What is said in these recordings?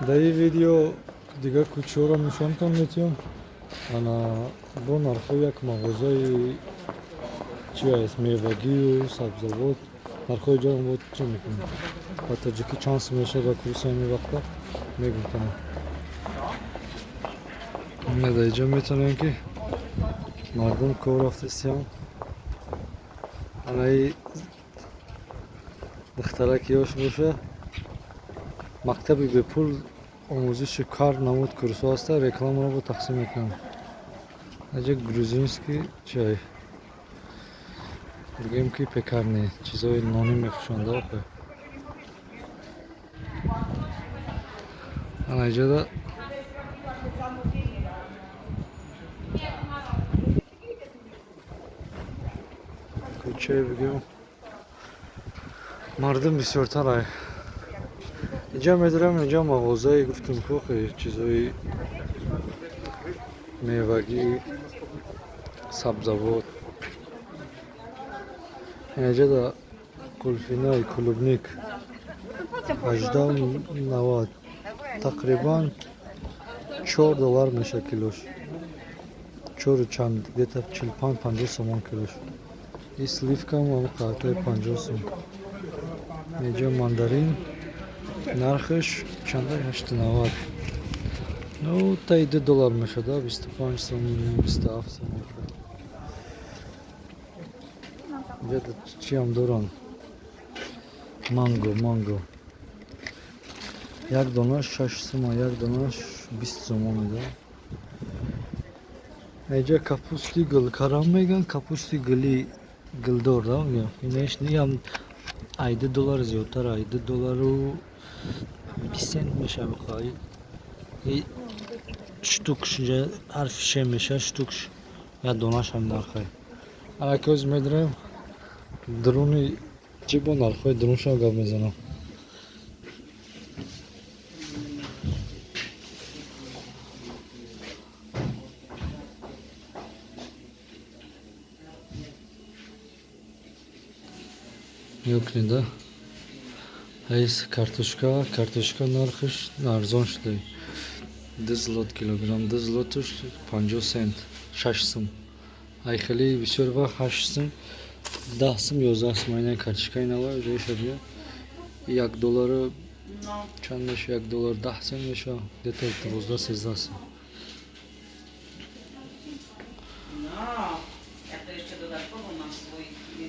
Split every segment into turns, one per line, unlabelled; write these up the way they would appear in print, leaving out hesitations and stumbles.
در این ویدیو دیگه کوچه رو نشانتان میتیم. انا با نرخ یک مغازه چی هست میوگی و سبزوات نرخ جا بود چی میکنیم و تاجیکی چانس میشه و کورس همی وقتا میگم تمام این در اینجا میتونیم که مردم کار افتستیم. انا ای دخترک یاش باشه مکتبی به پول آموزش کار نمود کورس هسته رکلام رو با تقسیم میکنم. اینجا گروزینسکی چای بگیم که پکرنی چیزای نانی میفروشنده آخه اینجا دا کوچه بگیم مردم بسیارتر های اینجا میدارم. اینجا مغازه گفتم خوخه چیزای میوگی سبزوات. اینجا دا کلفینای کلوبنیک 18.90 تقریبا $4 میشه کیلوش. 4 چند где-то 45-50 сомон килош. И сливка هم قطعه 50 сом. اینجا ماندارین нархش чанда 8.90. Ну та $2 میشه да 25 сом 27 сом. اینجا چی هم دارن مانگو یک دانش 6 сом یک دانش 20 сом میده. اینجا کپوستی گل کارام میگن کپوستی گلی گلدار да اینش نیم $8 زیادتر $8 و 20 سنت میشه بخواهید. این штукш حرف ش میشه штукш یا دانش هم نرخه الکوز میدرم درونی چی با نرخه درونش هم گفت میزنم. yok не да هیس کارتوشکا نرخش ارزان شده 2 زلات کیلوگرم 2 زلاتش 50 سنت 6 сом. ای خیلی بسیار وقت 8 сом 10 сом 11 сом این کارتوشکای نوا جایش بیا $1 چند میشه $1 10 سنت میشه где-то 12-13 сом.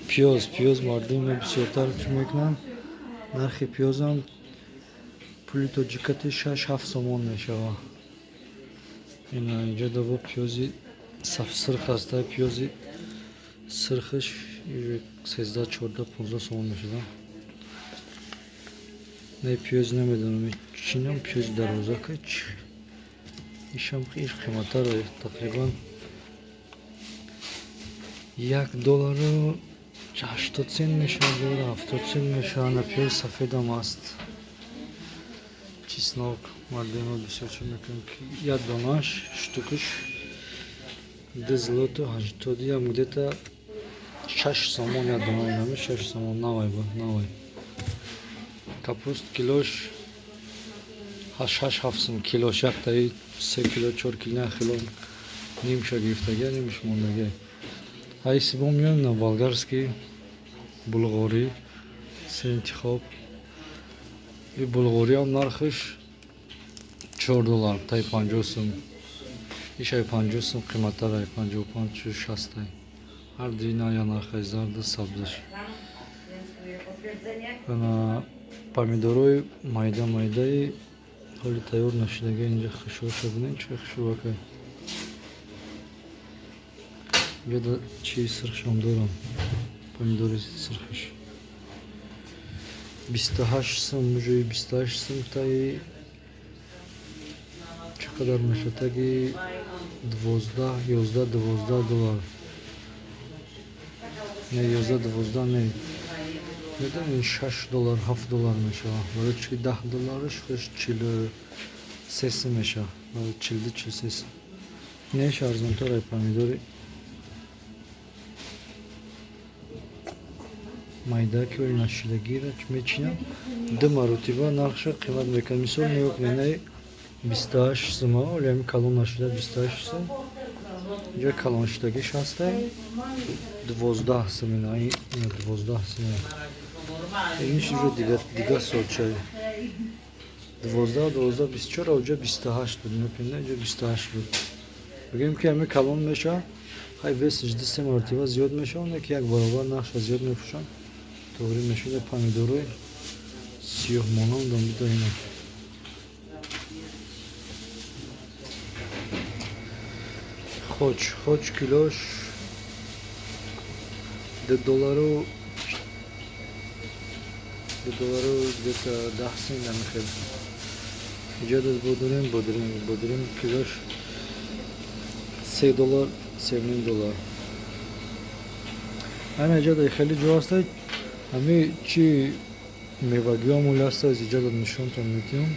پیاز مردم بسیارتر میکنن. نرخ پیاز هم پولی تاجیکتی 6-7 سومون میشه. اینجا دو پیازی سرخ هسته پیازی سرخش 13-14-15 سومون میشه. نه پیاز نمیدونم چینم پیاز دروازه کچ ایشم خیلی قیمت‌تر تقریبا $1 80 سنت میشه 70 سنت میشه. نه پیاز سفید هم است چیسناک مردم بسیار چی میکنم که یک دانش штукش 2 زلات و 80 هم где-то 6 сомон یک دانه نمی 6 сомон навай با навай. کپوست کیلوش 6-7 сом کیلوش یک تایی 3 کیلو 4 کیلو خیلی نیمشه گرفتگی نیمش موندگی. ای سوم میام на болгарский بلغاری سه انتخاب. این بلغاری هم نرخش $4 تای 50 سوم ایش ای 50 سوم قیمت داره 55-60 هر دینا یا نرخ زرد سبزش. انا پامیدوروی مایده حالی تیار نشدگی اینجا خشوه شدنه چه خشوه که اینجا چی سرخش هم دارم پامیدوری سرخش 28 сом موجوی 28 сом تایی چقدر میشه تایی 12 $11-12 نه 11-12 نه میدونی $6 $7 میشه ولی چی $10 خش 43 сом میشه ولی 43 сом نیش ارزان تر پامیدوری. майдаки вали нашидагира мечинам 2 маротиба нархша қимат мекунам. Мисол меёк ненай 28 сума вали ами калон нашида 28 сум. Инҷа калоншидагиш ҳастае 12 сум ина 12 сум. Иниш уже дига сочай 12 24 оҷа 28 буд мекунда инҷа 28 буд. Бигем ки ами калон меша хай весиш 2-3 маротиба зиёд мешавад, не ки як баробар нақша зиёд мефурӯшанд. Тоғри мешуда помидорой сиёҳ монанд омида ина. Хоч килош $2 где-то 10 сент намехел. Инҷа дас бодрим килош $3 $7. Ана иҷода хеле ҷо аста ами чи мевагиҳо мӯли аста иҷода нишонтон медиҳам.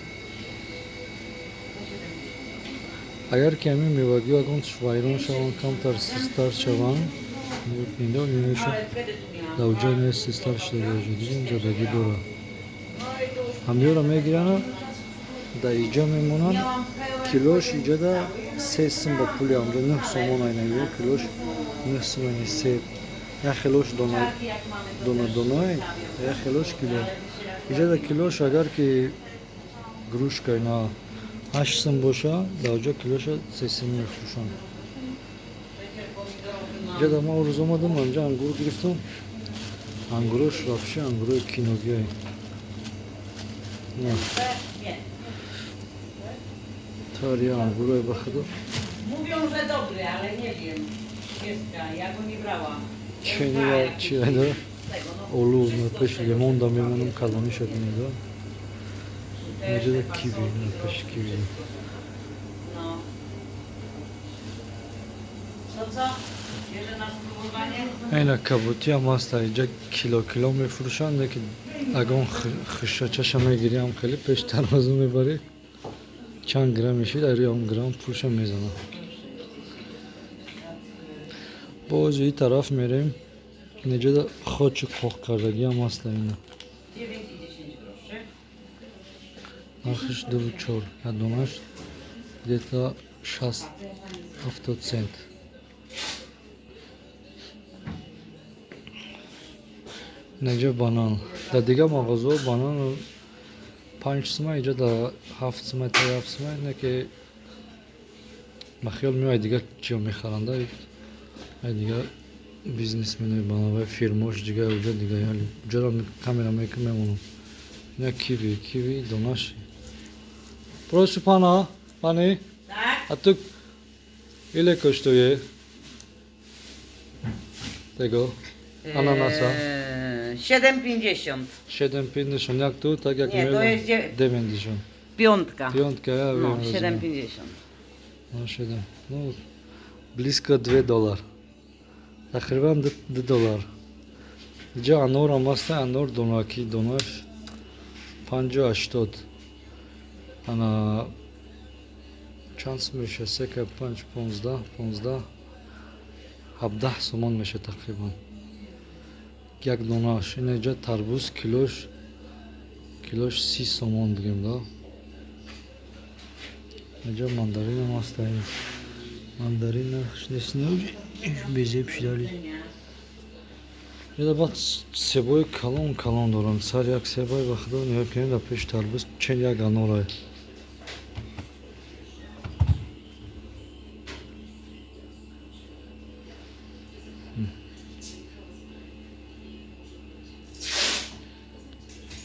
Агар ки ами мевагиҳо агонш вайрон шаванд камтар систар шаванд инҷо нишон давҷа не систар шудаги инҷа даги дора ҳамиёро мегиранд да иҷа мемонанд килош иҷода 3 сум ба пули амҷо 9 сомон айна килош 9 сум айна се як хелош донаи як хелош кило иҷода килош агар ки грушка ина 8 сум боша давҷа килоша 3 сум мефурӯшанд. Иҷода ма рӯз омадам амҷа ангур гирифтам. Ангурош вообще ангурои киногиай. Taria ангурои ба худо.
Mówią, że dobry, ale nie wiem. Pieska, ja go nie brałam.
Чи айда олу пеш лимонда мемонам калони шад меда. Иҷода киви пеш киви.
No. Co? Bierze na spróbowanie?
Айна кабути ҳам аста иҷа кило мефурӯшанд, ки агон хишачаша мегирям хеле пеш тарозу мебарӣ. Чанд грамм мешид айро он грамм пулша мезанам. Боз ин тараф мерем. Иҷода хочи қоқкардаги ҳам аста ина.
9 i 10 groszy.
Нархиш 2-4 як донаш где-то 60-70 цент. Инҷа банан. Дар дига мағозаҳо банан 5 сума иҷода 7 сума 7 сума ина ки ба хиёл меояд дига чиё мехаранд. Ай дига бизнесмени банавай фирмош дига уҷа дига яли ҷора камера мемонам. Ина киви донаш. Прошу пана, пани,
Tak?
a tu ile kosztuje tego ananasa?
7,50.
7,50 jak tu, tak jak
Nie, to
miałem
jest
90.
Piątka.
Piątka, ja
No,
wiem. rozumiem.
7,50.
No 7. No blisko $2. Takriban $2. Gdzie anor amasta anor donaki donaş 5-80. Ana چند سوم میشه؟ 5-15 17 سومون میشه تقریبا. یک دونه‌اش اینجا تربوز کیلوش 30 سومون بگیم دا. اینجا ماندارین هم هست. ماندارین نخش نیست بیزی پشیداری. اینجا بعد سبای کلان دارن. سر یک سبای بخدا نیا کنید دا پیش تربوز چند یک انورای.